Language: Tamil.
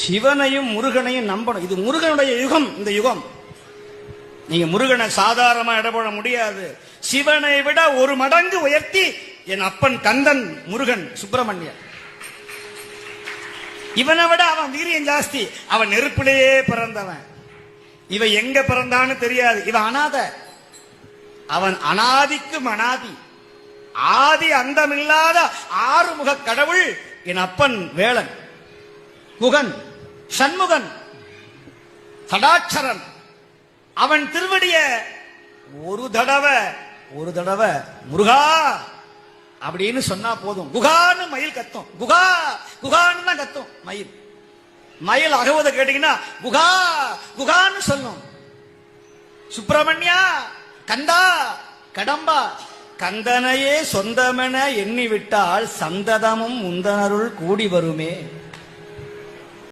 சிவனையும் முருகனையும் நம்பணும். இது முருகனுடைய யுகம். இந்த யுகம் நீங்க முருகனை சாதாரணமா இடப்பட முடியாது. சிவனை விட ஒரு மடங்கு உயர்த்தி என் அப்பன் கந்தன் முருகன் சுப்பிரமணியன். இவனை விட அவன் வீரியம் ஜாஸ்தி. அவன் நெருப்பிலேயே பிறந்தவன். இவன் எங்க பிறந்தான்னு தெரியாது. இவன் அனாத. அவன் அனாதிக்கும் அனாதி. ஆதி அந்தமில்லாத ஆறுமுக கடவுள் என் அப்பன் வேளன், குகன், சண்முகன், சடாட்சரன். அவன் திருவடிய ஒரு தடவை முருகா அப்படின்னு சொன்னா போதும். குகான்னு மயில் கத்தும். குகா குகான்னு தான் கத்தும் மயில். மயில் அகவத கேட்டீங்கன்னா குகா குகான்னு சொல்லும். சுப்பிரமணியா, கந்தா, கடம்பா, கந்தனையே சொந்தமென எண்ணி விட்டால் சந்ததமும் முந்தனருள் கூடி வருமே.